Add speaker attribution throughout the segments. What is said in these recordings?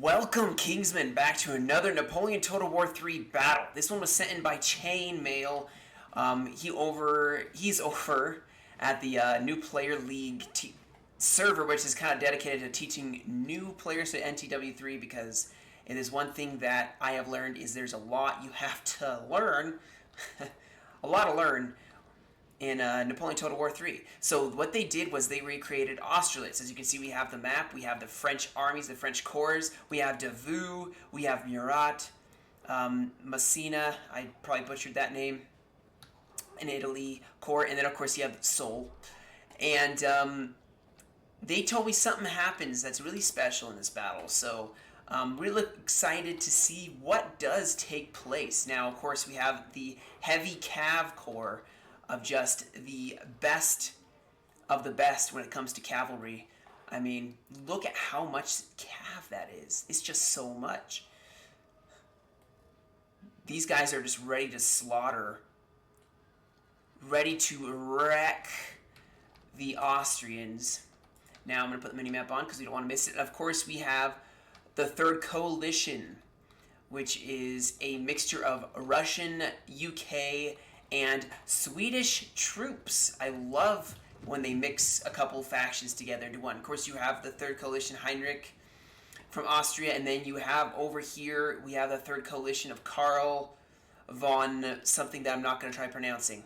Speaker 1: Welcome, Kingsmen, back to another Napoleon Total War 3 battle. This one was sent in by chain mail. He's over at the New Player League server, which is kind of dedicated to teaching new players to NTW3, because it is one thing that I have learned is there's a lot you have to learn, a lot to learn in Napoleon Total War 3. So what they did was they recreated Austerlitz. As you can see, we have the map, we have the French armies, the French corps, we have Davout, we have Murat, Messina, I probably butchered that name, in Italy, Corps, and then of course you have Seoul. And they told me something happens that's really special in this battle, so really excited to see what does take place. Now, of course, we have the heavy cav corps of just the best of the best when it comes to cavalry. I mean, look at how much cav that is. It's just so much. These guys are just ready to slaughter, ready to wreck the Austrians. Now I'm going to put the mini-map on because we don't want to miss it. And of course, we have the Third Coalition, which is a mixture of Russian, UK, and Swedish troops. I love when they mix a couple factions together into one. Of course, you have the Third Coalition Heinrich from Austria, and then you have over here, we have the Third Coalition of Karl von something that I'm not going to try pronouncing.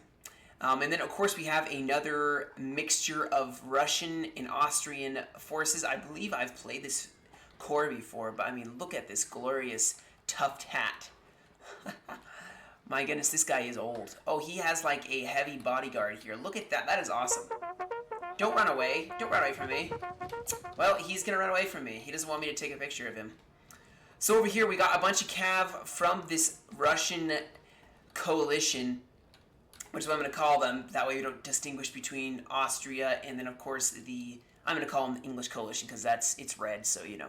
Speaker 1: And then, of course, we have another mixture of Russian and Austrian forces. I believe I've played this corps before, but I mean, look at this glorious tufted hat. My goodness, this guy is old. Oh, he has like a heavy bodyguard here. Look at that. That is awesome. Don't run away. Don't run away from me. Well, he's going to run away from me. He doesn't want me to take a picture of him. So over here, we got a bunch of cav from this Russian coalition, which is what I'm going to call them. That way we don't distinguish between Austria and then, of course, I'm going to call them the English coalition because it's red, so you know.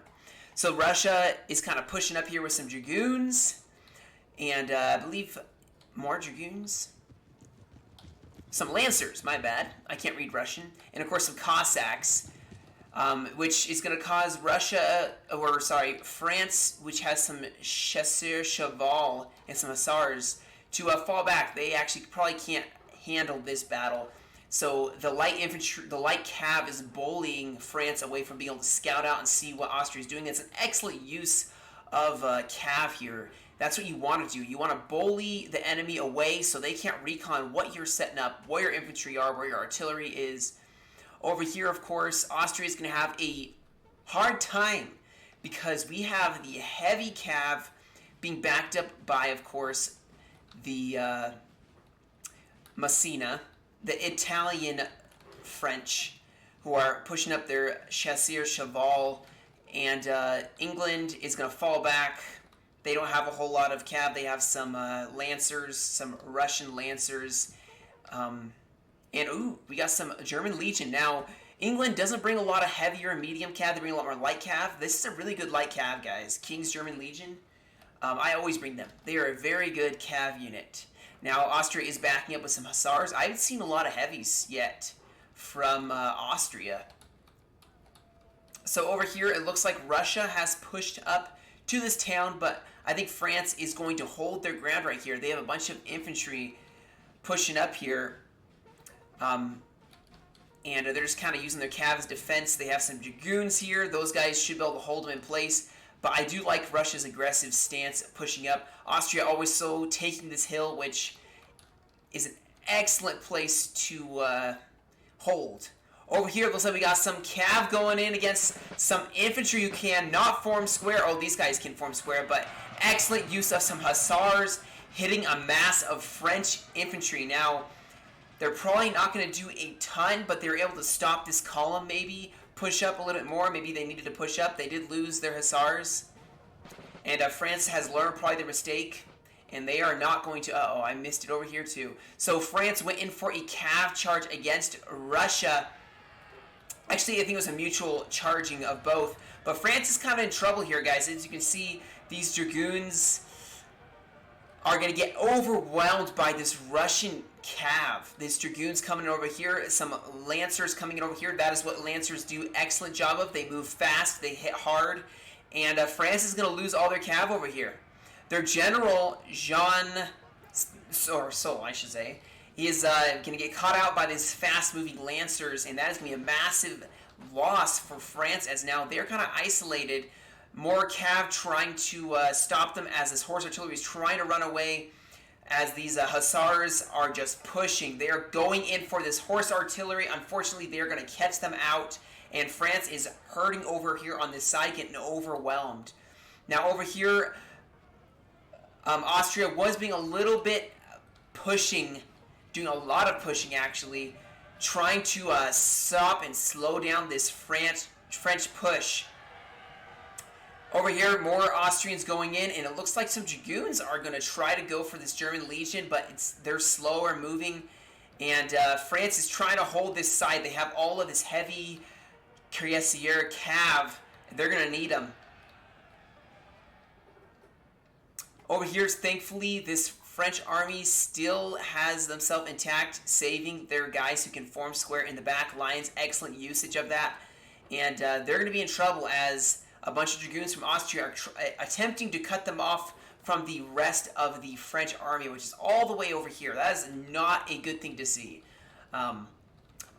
Speaker 1: So Russia is kind of pushing up here with some dragoons. And I believe more dragoons. Some lancers, my bad. I can't read Russian. And of course some Cossacks, which is going to cause France, which has some chasseurs cheval and some hussars, to fall back. They actually probably can't handle this battle. So the light infantry, the light cav is bullying France away from being able to scout out and see what Austria is doing. It's an excellent use of cav here. That's what you want to do. You want to bully the enemy away so they can't recon what you're setting up, where your infantry are, where your artillery is. Over here, of course, Austria is going to have a hard time because we have the heavy cav being backed up by, of course, the Messina, the Italian French, who are pushing up their chasseurs cheval, and England is going to fall back. They don't have a whole lot of cav. They have some lancers, some Russian lancers. We got some German Legion. Now, England doesn't bring a lot of heavier and medium cav. They bring a lot more light cav. This is a really good light cav, guys. King's German Legion. I always bring them. They are a very good cav unit. Now, Austria is backing up with some hussars. I haven't seen a lot of heavies yet from Austria. So over here, it looks like Russia has pushed up to this town, but I think France is going to hold their ground right here. They have a bunch of infantry pushing up here, and they're just kind of using their cav as defense. They have some dragoons here. Those guys should be able to hold them in place, but I do like Russia's aggressive stance pushing up. Austria always so taking this hill, which is an excellent place to hold. Over here, it looks like we got some cav going in against some infantry who cannot form square. Oh, these guys can form square, but excellent use of some hussars hitting a mass of French infantry. Now, they're probably not going to do a ton, but they're able to stop this column maybe, push up a little bit more. Maybe they needed to push up. They did lose their hussars. And France has learned probably their mistake, and they are not going to... Uh-oh, I missed it over here too. So France went in for a cav charge against Russia. Actually, I think it was a mutual charging of both. But France is kind of in trouble here, guys. As you can see, these dragoons are going to get overwhelmed by this Russian cav. These dragoons coming over here, some lancers coming in over here. That is what lancers do excellent job of. They move fast, they hit hard, And France is going to lose all their cav over here. Their general, Sol, I should say, he is going to get caught out by these fast-moving lancers, and that is going to be a massive loss for France, as now they're kind of isolated. More cav trying to stop them as this horse artillery is trying to run away, as these hussars are just pushing. They are going in for this horse artillery. Unfortunately, they're going to catch them out, and France is hurting over here on this side, getting overwhelmed. Now over here, Austria was being a little bit pushing, doing a lot of pushing actually, trying to stop and slow down this French push. Over here, more Austrians going in, and it looks like some dragoons are going to try to go for this German legion, but they're slower moving, and France is trying to hold this side. They have all of this heavy cuirassier cav, and they're going to need them. Over here, thankfully, this French army still has themselves intact, saving their guys who can form square in the back lines. Excellent usage of that. And they're going to be in trouble as a bunch of dragoons from Austria are attempting to cut them off from the rest of the French army, which is all the way over here. That is not a good thing to see.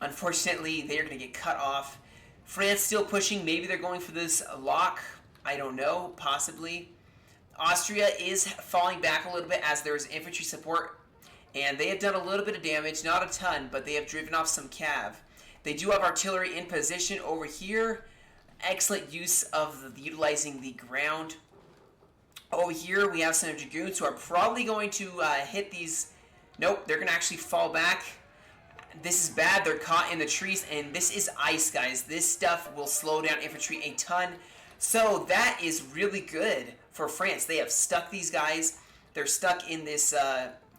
Speaker 1: Unfortunately, they are going to get cut off. France still pushing. Maybe they're going for this lock. I don't know. Possibly. Austria is falling back a little bit as there is infantry support, and they have done a little bit of damage, not a ton, but they have driven off some cav. They do have artillery in position over here. Excellent use of utilizing the ground. Over here we have some dragoons who are probably going to hit these. Nope, they're going to actually fall back. This is bad. They're caught in the trees, and this is ice, guys. This stuff will slow down infantry a ton. So that is really good for France. They have stuck these guys. They're stuck in this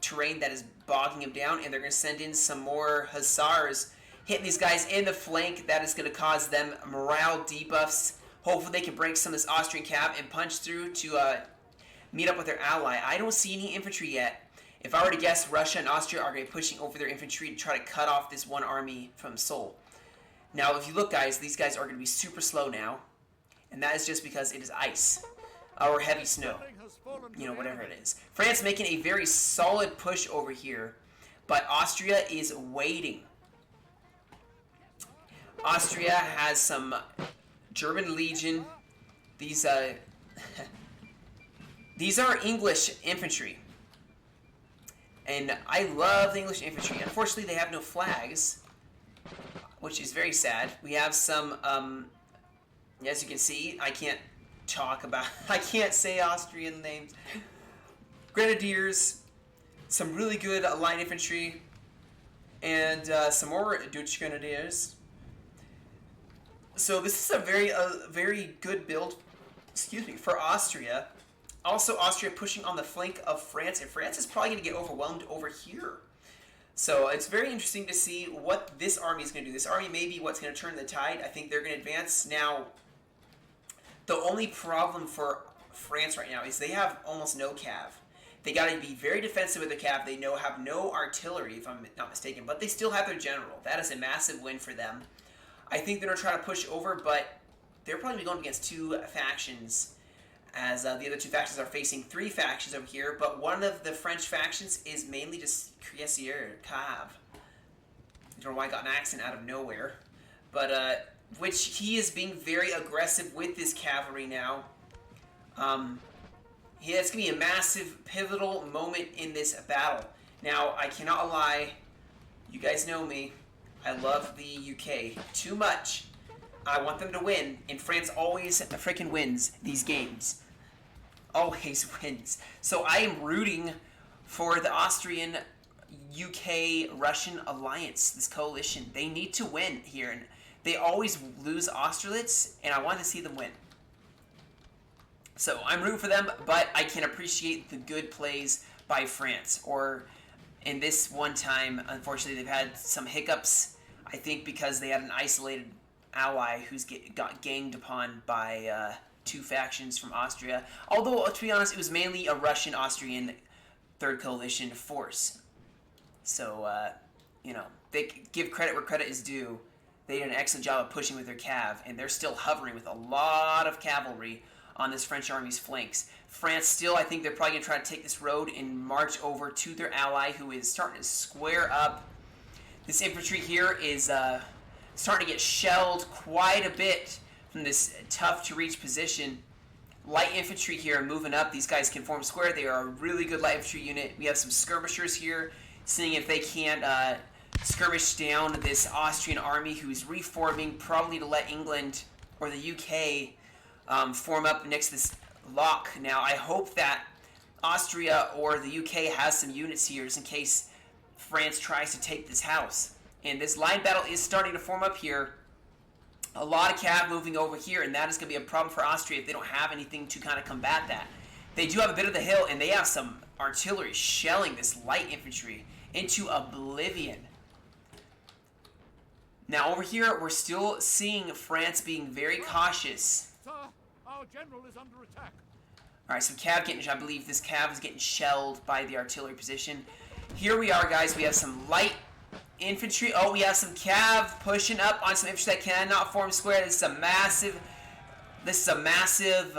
Speaker 1: terrain that is bogging them down, and they're going to send in some more hussars, hitting these guys in the flank. That is going to cause them morale debuffs. Hopefully they can break some of this Austrian cav and punch through to meet up with their ally. I don't see any infantry yet. If I were to guess, Russia and Austria are going to be pushing over their infantry to try to cut off this one army from Seoul. Now, if you look, guys, these guys are going to be super slow now, and that is just because it is ice or heavy snow. You know, whatever it is. France making a very solid push over here, but Austria is waiting. Austria has some German Legion. These these are English infantry, and I love the English infantry. Unfortunately, they have no flags, which is very sad. We have some, as you can see, I can't say Austrian names. Grenadiers, some really good line infantry, and some more Dutch Grenadiers. So this is a very good build, for Austria. Also, Austria pushing on the flank of France, and France is probably going to get overwhelmed over here. So it's very interesting to see what this army is going to do. This army may be what's going to turn the tide. I think they're going to advance. Now, the only problem for France right now is they have almost no cav. They got to be very defensive with the cav. They have no artillery, if I'm not mistaken, but they still have their general. That is a massive win for them. I think they're going to try to push over, but they're probably going against two factions, as the other two factions are facing three factions over here, but one of the French factions is mainly just Cuirassier, Cav. I don't know why I got an accent out of nowhere, but which he is being very aggressive with this cavalry now. It's going to be a massive, pivotal moment in this battle. Now, I cannot lie, you guys know me, I love the UK too much. I want them to win, and France always freaking wins these games. Always wins. So I am rooting for the Austrian UK-Russian alliance, this coalition. They need to win here, and they always lose Austerlitz, and I want to see them win. So I'm rooting for them, but I can appreciate the good plays by France. Or in this one time, unfortunately, they've had some hiccups, I think because they had an isolated ally who's got ganged upon by two factions from Austria. Although, to be honest, it was mainly a Russian-Austrian Third Coalition force. So, they give credit where credit is due. They did an excellent job of pushing with their cav, and they're still hovering with a lot of cavalry on this French army's flanks. France still, I think they're probably going to try to take this road and march over to their ally, who is starting to square up. This infantry here is starting to get shelled quite a bit from this tough-to-reach position. Light infantry here moving up. These guys can form square. They are a really good light infantry unit. We have some skirmishers here, seeing if they can't skirmish down this Austrian army, who's reforming, probably to let England or the UK form up next to this lock. Now, I hope that Austria or the UK has some units here, just in case France tries to take this house. And this line battle is starting to form up here. A lot of cav moving over here, and that is going to be a problem for Austria if they don't have anything to kind of combat that. They do have a bit of the hill, and they have some artillery shelling this light infantry into oblivion. Now over here, we're still seeing France being very cautious.
Speaker 2: Sir, our general is under attack.
Speaker 1: Alright, some cav getting, I believe this cav is getting shelled by the artillery position. Here we are, guys. We have some light infantry. Oh, we have some cav pushing up on some infantry that cannot form square. This is a massive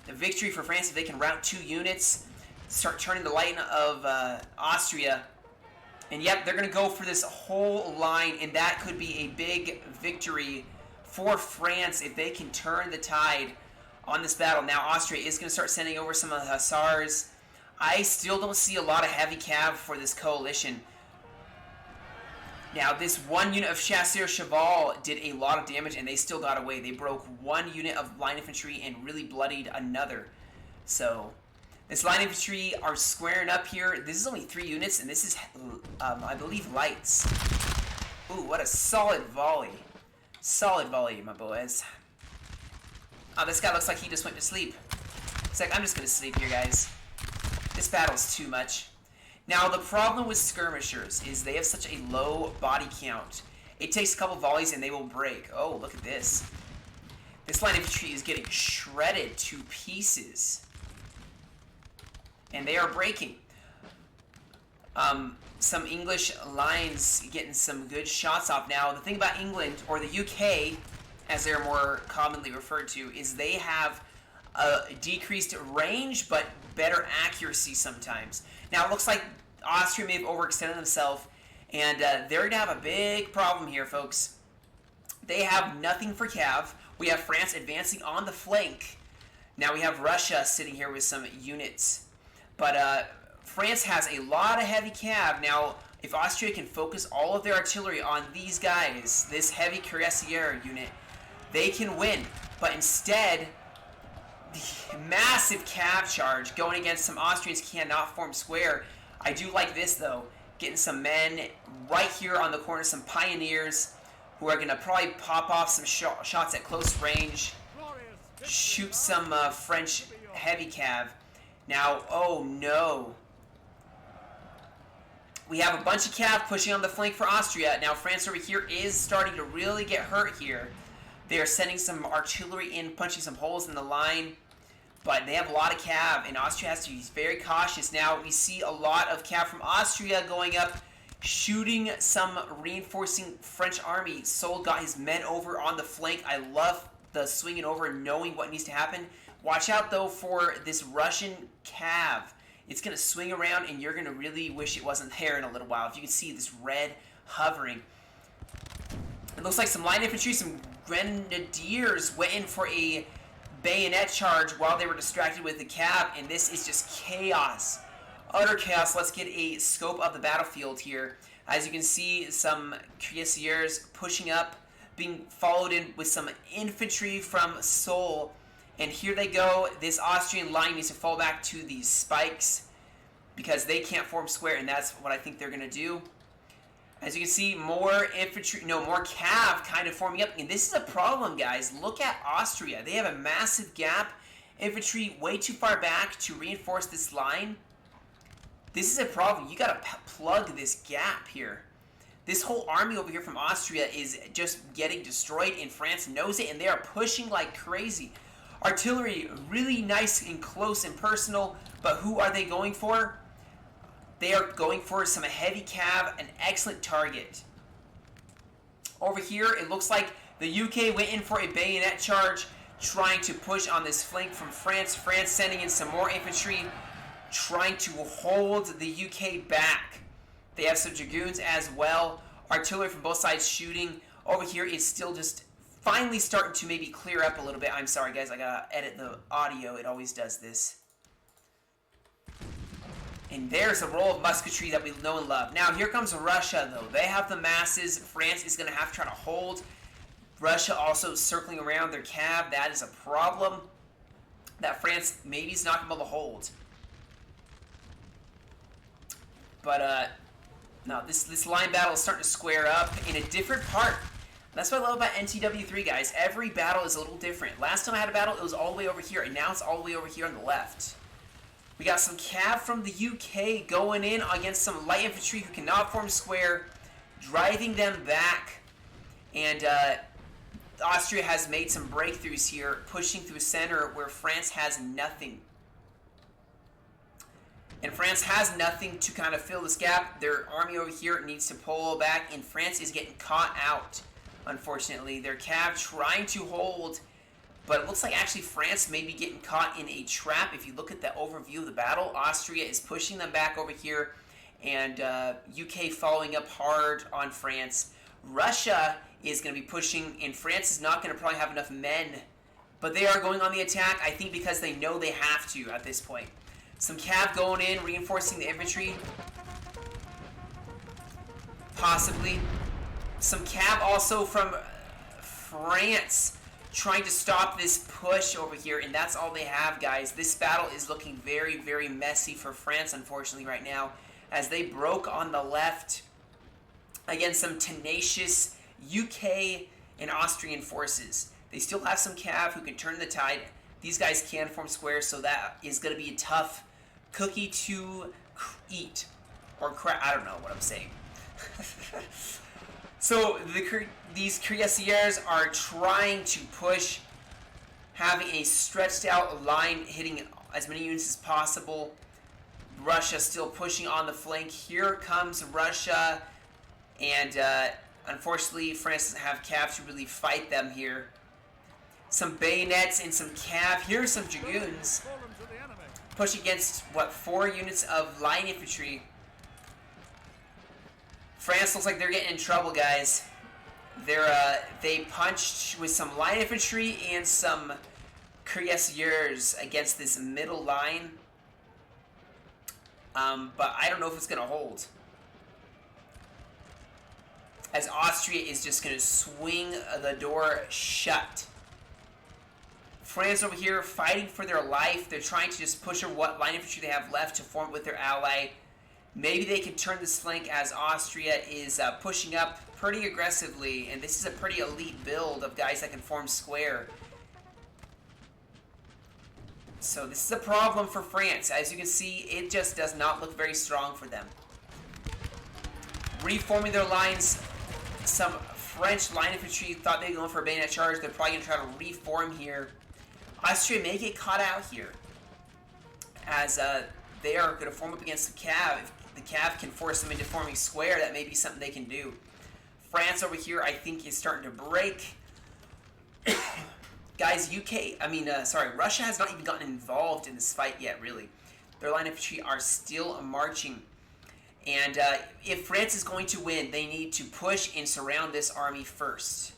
Speaker 1: victory for France if they can rout 2 units, start turning the light of Austria. And yep, they're going to go for this whole line, and that could be a big victory for France if they can turn the tide on this battle. Now, Austria is going to start sending over some of the hussars. I still don't see a lot of heavy cav for this coalition. Now, this one unit of Chasseurs Cheval did a lot of damage, and they still got away. They broke one unit of line infantry and really bloodied another. So, this line infantry are squaring up here. This is only 3 units, and this is, I believe, lights. Ooh, what a solid volley. Solid volley, my boys. Oh, this guy looks like he just went to sleep. It's like, I'm just going to sleep here, guys. This battle's too much. Now, the problem with skirmishers is they have such a low body count. It takes a couple volleys and they will break. Oh, look at this. This line infantry is getting shredded to pieces. And they are breaking. Some English lines getting some good shots off. Now, the thing about England, or the UK, as they're more commonly referred to, is they have a decreased range, but better accuracy sometimes. Now, it looks like Austria may have overextended themselves, and they're going to have a big problem here, folks. They have nothing for cav. We have France advancing on the flank. Now we have Russia sitting here with some units. But France has a lot of heavy cav. Now, if Austria can focus all of their artillery on these guys, this heavy cuirassier unit, they can win. But instead, the massive cav charge going against some Austrians cannot form square. I do like this, though. Getting some men right here on the corner, some pioneers who are going to probably pop off some shots at close range, shoot some French heavy cav. Now, oh no. We have a bunch of cav pushing on the flank for Austria. Now, France over here is starting to really get hurt here. They are sending some artillery in, punching some holes in the line. But they have a lot of cav, and Austria has to be very cautious. Now, we see a lot of cav from Austria going up, shooting some reinforcing French army. Sold got his men over on the flank. I love the swinging over and knowing what needs to happen. Watch out, though, for this Russian cav. It's going to swing around, and you're going to really wish it wasn't there in a little while. If you can see this red hovering. It looks like some light infantry, some grenadiers went in for a bayonet charge while they were distracted with the cav, and this is just chaos. Utter chaos. Let's get a scope of the battlefield here. As you can see, some cuirassiers pushing up, being followed in with some infantry from Seoul. And here they go. This Austrian line needs to fall back to these spikes because they can't form square, and that's what I think they're going to do. As you can see, more infantry, more cav kind of forming up. And this is a problem, guys. Look at Austria. They have a massive gap. Infantry way too far back to reinforce this line. This is a problem. You got to plug this gap here. This whole army over here from Austria is just getting destroyed, and France knows it, and they are pushing like crazy. Artillery, really nice and close and personal, but who are they going for? They are going for some heavy cav, an excellent target. Over here, it looks like the UK went in for a bayonet charge, trying to push on this flank from France. France sending in some more infantry, trying to hold the UK back. They have some dragoons as well. Artillery from both sides shooting. Over here is still just finally starting to maybe clear up a little bit. I'm sorry, guys. I gotta edit the audio. It always does this. And there's a roll of musketry that we know and love. Now, here comes Russia, though. They have the masses. France is going to have to try to hold. Russia also circling around their cav. That is a problem that France maybe is not going to be able to hold. But, no, this line battle is starting to square up in a different part. That's what I love about NTW3, guys. Every battle is a little different. Last time I had a battle, it was all the way over here, and now it's all the way over here on the left. We got some cav from the UK going in against some light infantry who cannot form square, driving them back. And Austria has made some breakthroughs here, pushing through center where France has nothing. And France has nothing to kind of fill this gap. Their army over here needs to pull back, and France is getting caught out, unfortunately. Their cav trying to hold, but it looks like actually France may be getting caught in a trap. If you look at the overview of the battle, Austria is pushing them back over here, and UK following up hard on France. Russia is going to be pushing, and France is not going to probably have enough men, but they are going on the attack, I think, because they know they have to at this point. Some cav going in, reinforcing the infantry. Possibly. Some cav also from France, trying to stop this push over here, and that's all they have, guys. This battle is looking very, very messy for France, unfortunately, right now, as they broke on the left against some tenacious UK and Austrian forces. They still have some cav who can turn the tide. These guys can form squares, so that is going to be a tough cookie to eat. Or I don't know what I'm saying. So these cuirassiers are trying to push, having a stretched out line, hitting as many units as possible. Russia still pushing on the flank. Here comes Russia, and unfortunately France doesn't have cav to really fight them here. Some bayonets and some cav. Here are some dragoons. Push against, what, 4 units of line infantry. France looks like they're getting in trouble, guys. They punched with some light infantry and some cuirassiers against this middle line. But I don't know if it's going to hold. As Austria is just going to swing the door shut. France over here fighting for their life. They're trying to just push what line infantry they have left to form with their ally. Maybe they can turn this flank as Austria is pushing up pretty aggressively. And this is a pretty elite build of guys that can form square. So this is a problem for France. As you can see, it just does not look very strong for them. Reforming their lines. Some French line infantry thought they were going for a bayonet charge. They're probably going to try to reform here. Austria may get caught out here, as they are going to form up against the cav. If the cav can force them into forming square, that may be something they can do. France over here, I think, is starting to break. Guys, Russia has not even gotten involved in this fight yet, really. Their line infantry are still marching. And if France is going to win, they need to push and surround this army first.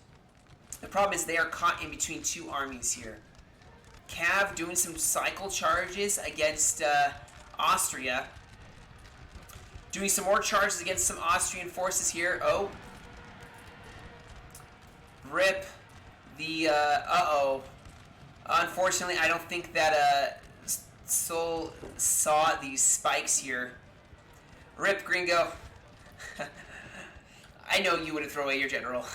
Speaker 1: The problem is they are caught in between 2 armies here. Cav doing some cycle charges against Austria. Doing some more charges against some Austrian forces here. Oh. Rip. The, Unfortunately, I don't think that Sol saw these spikes here. Rip, gringo. I know you wouldn't throw away your general.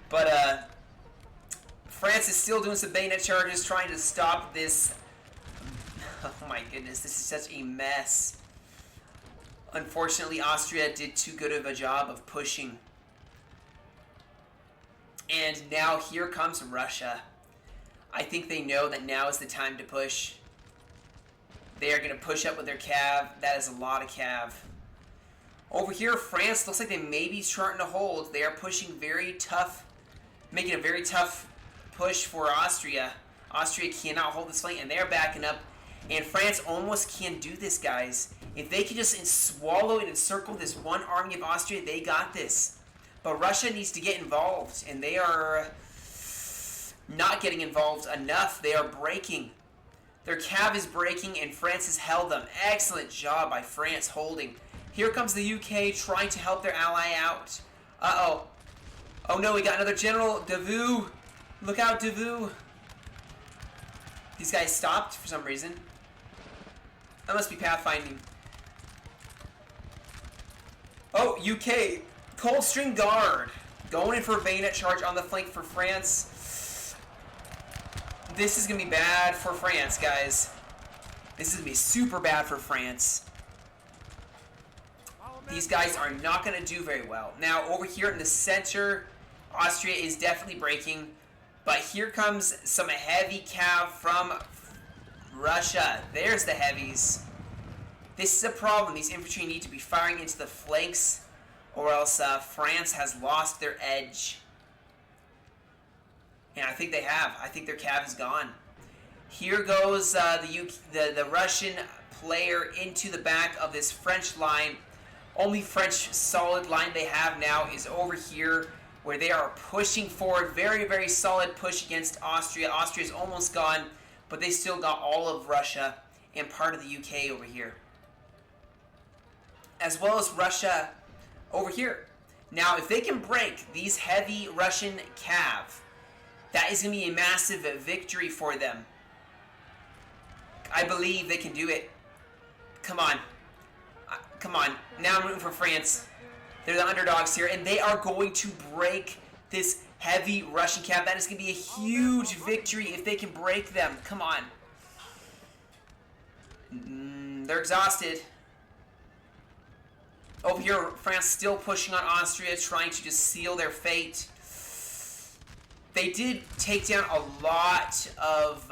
Speaker 1: But, France is still doing some bayonet charges, trying to stop this. Oh my goodness, this is such a mess. Unfortunately, Austria did too good of a job of pushing. And now here comes Russia. I think they know that now is the time to push. They are going to push up with their cav. That is a lot of cav. Over here, France looks like they may be starting to hold. They are pushing very tough, making a very tough push for Austria. Austria cannot hold this flank, and they're backing up. And France almost can't do this, guys. If they can just swallow and encircle this one army of Austria, they got this. But Russia needs to get involved, and they are not getting involved enough. They are breaking. Their cav is breaking, and France has held them. Excellent job by France holding. Here comes the UK trying to help their ally out. Uh-oh. Oh no, we got another General Davout. Look out, Davout. These guys stopped for some reason. That must be pathfinding. Oh, UK. Coldstream Guard. Going in for a bayonet charge on the flank for France. This is going to be bad for France, guys. This is going to be super bad for France. These guys are not going to do very well. Now, over here in the center, Austria is definitely breaking. But here comes some heavy cav from Russia. There's the heavies. This is a problem. These infantry need to be firing into the flanks, or else France has lost their edge. And I think they have. I think their cav is gone. Here goes the Russian player into the back of this French line. Only French solid line they have now is over here, where they are pushing forward. Very, very solid push against Austria. Austria is almost gone, but they still got all of Russia and part of the UK over here, as well as Russia over here. Now, if they can break these heavy Russian cav, that is going to be a massive victory for them. I believe they can do it. Come on. Come on. Now I'm rooting for France. They're the underdogs here, and they are going to break this heavy Russian cav. That is going to be a huge victory if they can break them. Come on. They're exhausted. Over here, France still pushing on Austria, trying to just seal their fate. They did take down a lot of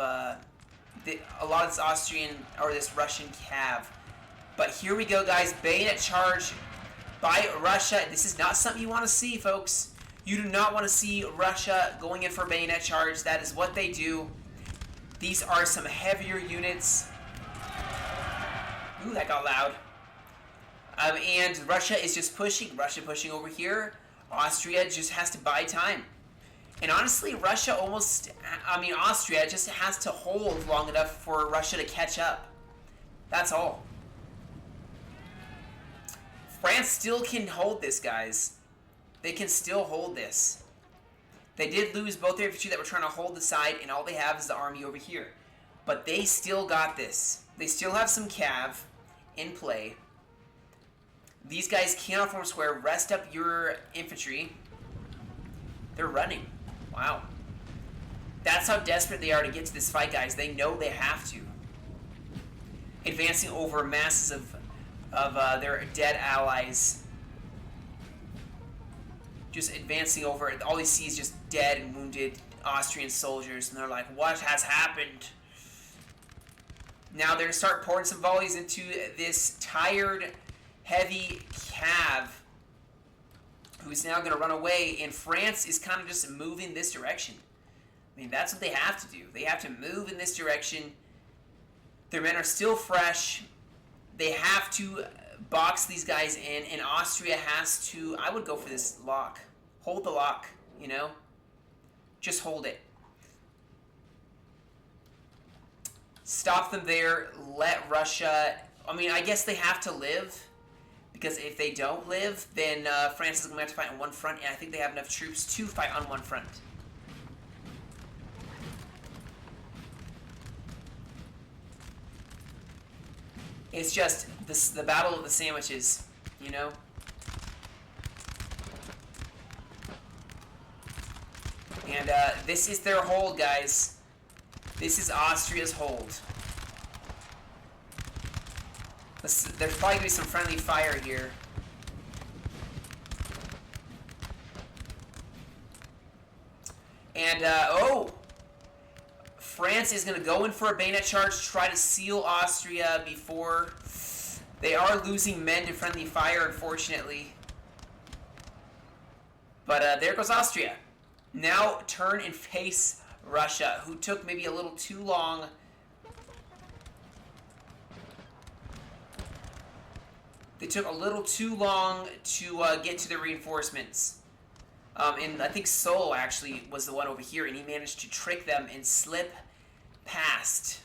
Speaker 1: this Austrian or this Russian cav. But here we go, guys. Bayonet charge by Russia. This is not something you want to see, folks. You do not want to see Russia going in for bayonet charge. That is what they do. These are some heavier units. Ooh, that got loud. And Russia is just pushing. Russia pushing over here. Austria just has to buy time. And honestly, Austria just has to hold long enough for Russia to catch up. That's all. France still can hold this, guys. They can still hold this. They did lose both their infantry that were trying to hold the side, and all they have is the army over here. But they still got this. They still have some cav in play. These guys cannot form square. Rest up your infantry. They're running. Wow. That's how desperate they are to get to this fight, guys. They know they have to. Advancing over masses of their dead allies. Just advancing over it. All they see is just dead and wounded Austrian soldiers. And they're like, what has happened? Now they're going to start pouring some volleys into this tired, heavy cav, who's now going to run away. And France is kind of just moving this direction. I mean, that's what they have to do. They have to move in this direction. Their men are still fresh. They have to box these guys in, and Austria has to, I would go for this lock. Hold the lock, you know? Just hold it. Stop them there. Let Russia, I guess they have to live, because if they don't live, then France is going to have to fight on one front, and I think they have enough troops to fight on one front. It's just the battle of the sandwiches, you know? And this is their hold, guys. This is Austria's hold. There's probably going to be some friendly fire here. And, France is going to go in for a bayonet charge, try to seal Austria before they are losing men to friendly fire, unfortunately. But there goes Austria. Now turn and face Russia, who took maybe a little too long. They took a little too long to get to the reinforcements. And I think Seoul actually was the one over here, and he managed to trick them and slip past.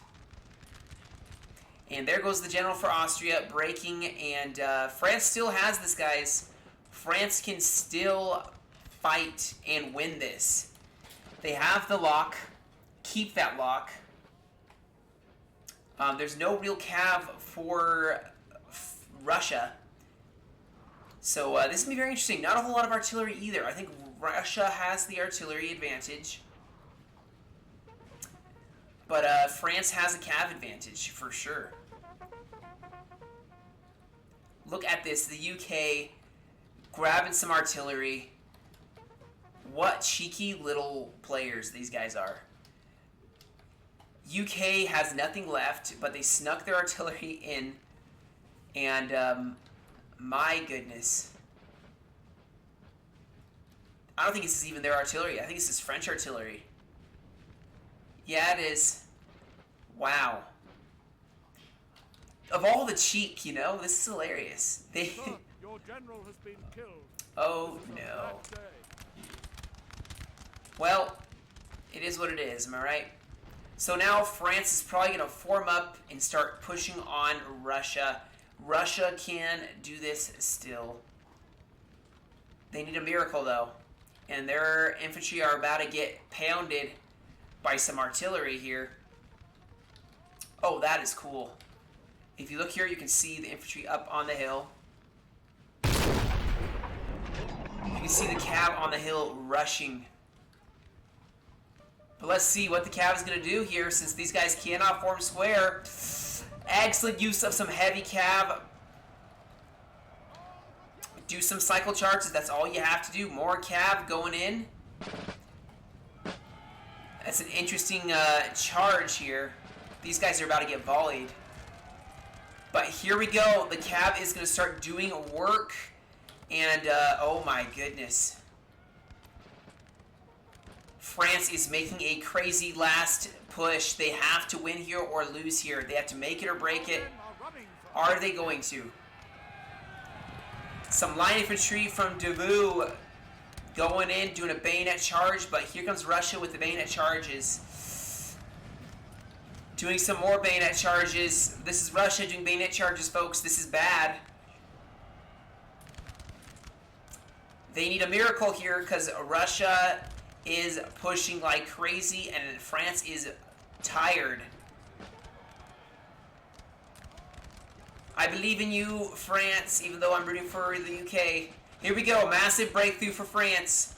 Speaker 1: And there goes the general for Austria, breaking, and France still has this, guys. France can still fight and win this. They have the lock. Keep that lock. There's no real cav for Russia. So this is going to be very interesting. Not a whole lot of artillery either. I think Russia has the artillery advantage. But France has a cav advantage for sure. Look at this. The UK grabbing some artillery. What cheeky little players these guys are. UK has nothing left, but they snuck their artillery in. And, my goodness. I don't think this is even their artillery. I think this is French artillery. Yeah, it is. Wow. Of all the cheek, you know, this is hilarious. They.
Speaker 2: Sir, your general has been killed.
Speaker 1: Oh, no. Well, it is what it is, am I right? So now France is probably going to form up and start pushing on Russia. Russia can do this still. They need a miracle, though. And their infantry are about to get pounded by some artillery here. Oh, that is cool. If you look here, you can see the infantry up on the hill. You can see the cav on the hill rushing. But let's see what the cav is going to do here, since these guys cannot form square. Excellent use of some heavy cav. Do some cycle charges. That's all you have to do. More cav going in. That's an interesting charge here. These guys are about to get volleyed. But here we go. The cav is going to start doing work. And, oh my goodness. France is making a crazy last push. They have to win here or lose here. They have to make it or break it. Are they going to? Some line infantry from Davout going in, doing a bayonet charge. But here comes Russia with the bayonet charges. Doing some more bayonet charges. This is Russia doing bayonet charges, folks. This is bad. They need a miracle here because Russia is pushing like crazy and France is tired. I believe in you, France, even though I'm rooting for the UK. Here we go, massive breakthrough for France.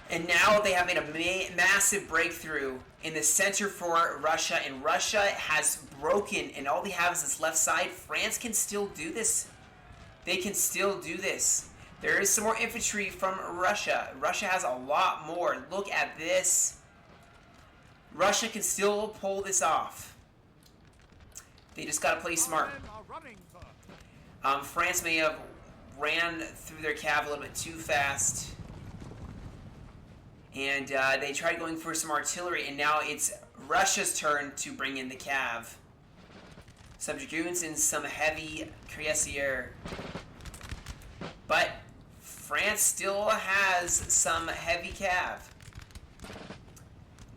Speaker 1: And now they have made a massive breakthrough in the center for Russia, and Russia has broken, and all they have is this left side. France can still do this. They can still do this. There is some more infantry from Russia. Russia has a lot more. Look at this. Russia can still pull this off. They just got to play smart. France may have ran through their cav a little bit too fast. And they tried going for some artillery, and now it's Russia's turn to bring in the cav. Some dragoons and some heavy cuirassiers. But France still has some heavy cav.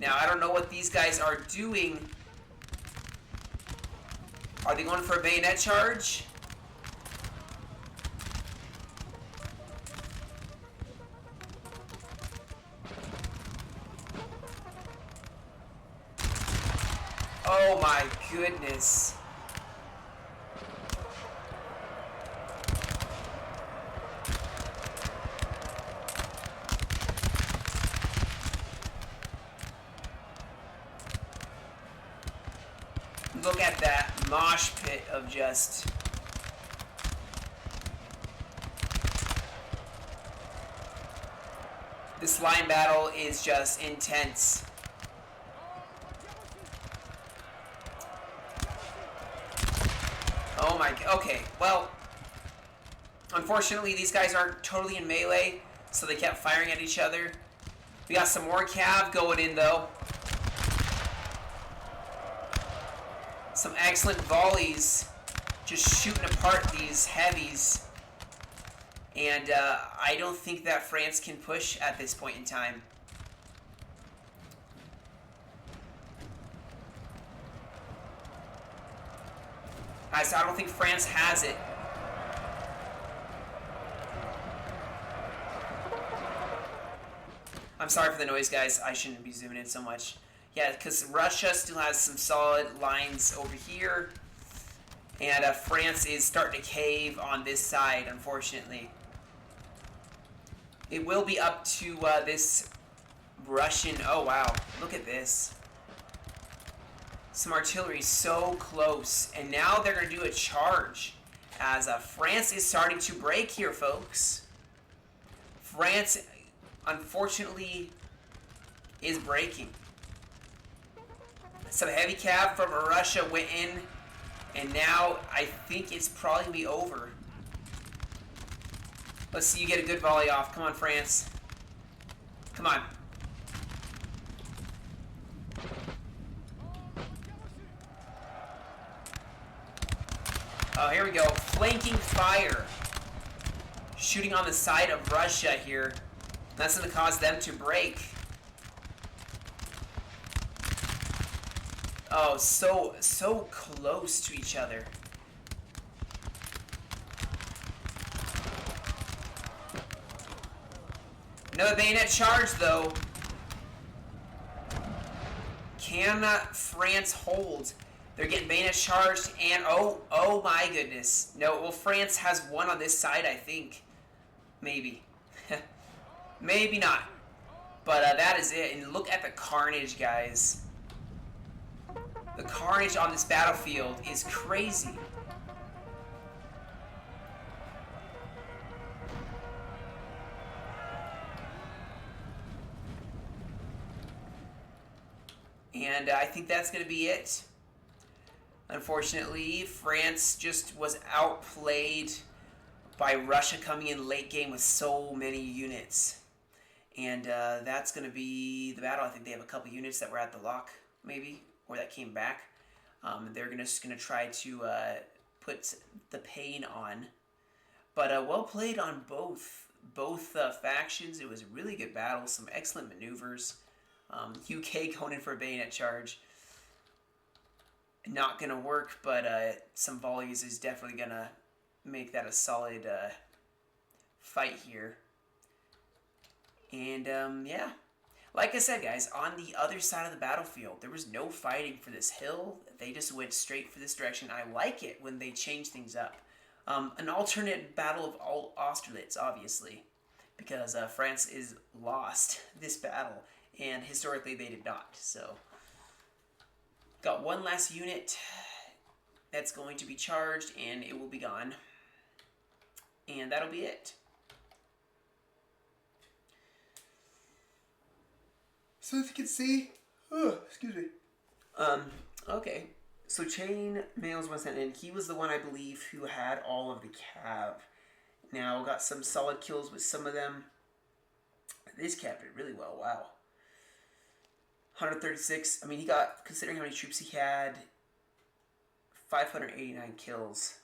Speaker 1: Now, I don't know what these guys are doing. Are they going for a bayonet charge? Oh my goodness. Look at that mosh pit of just... This line battle is just intense. Oh my... Okay, well... Unfortunately, these guys aren't totally in melee, so they kept firing at each other. We got some more cav going in, though. Some excellent volleys. Just shooting apart these heavies. And I don't think that France can push at this point in time. So I don't think France has it. I'm sorry for the noise, guys. I shouldn't be zooming in so much. Yeah, because Russia still has some solid lines over here. And France is starting to cave on this side, unfortunately. It will be up to this Russian... Oh, wow. Look at this. Some artillery so close. And now they're going to do a charge. As France is starting to break here, folks. France, unfortunately, is breaking. Some heavy cav from Russia went in. And now I think it's probably going to be over. Let's see you get a good volley off. Come on, France. Come on. Oh, here we go. Flanking fire. Shooting on the side of Russia here. That's going to cause them to break. Oh, so close to each other. Another bayonet charge, though. Can France hold? They're getting bayonet charged, and oh my goodness. No, well, France has one on this side, I think. Maybe. Maybe not. But that is it. And look at the carnage, guys. The carnage on this battlefield is crazy. And I think that's going to be it. Unfortunately, France just was outplayed by Russia coming in late game with so many units. And that's going to be the battle. I think they have a couple units that were at the lock, maybe, or that came back. They're just going to try to put the pain on. But well played on both factions. It was a really good battle. Some excellent maneuvers. UK going in for a bayonet charge. Not going to work, but some volleys is definitely going to make that a solid fight here. And yeah, like I said, guys, on the other side of the battlefield, there was no fighting for this hill. They just went straight for this direction. I like it when they change things up. An alternate battle of Austerlitz, obviously, because France is lost this battle, and historically they did not. So, got one last unit that's going to be charged, and it will be gone. And that'll be it. So as you can see, excuse me. Okay. So Chain Mails was sent in. He was the one, I believe, who had all of the cav. Now, got some solid kills with some of them. This cav did really well. Wow. 136. I mean, he got, considering how many troops he had, 589 kills.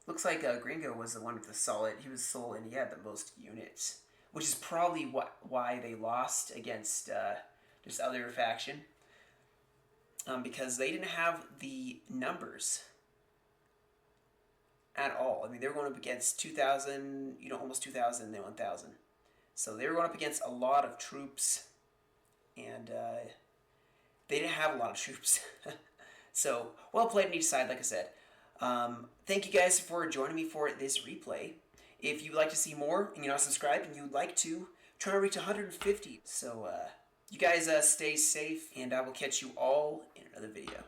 Speaker 1: Looks like Gringo was the one with the solid. He was sole, and he had the most units, which is probably why they lost against this other faction, because they didn't have the numbers at all. I mean, they were going up against 2,000, almost 2,000, then 1,000. So they were going up against a lot of troops, and they didn't have a lot of troops. So, well played on each side, like I said. Thank you guys for joining me for this replay. If you'd like to see more and you're not subscribed and you'd like to, try to reach 150. So, you guys stay safe, and I will catch you all in another video.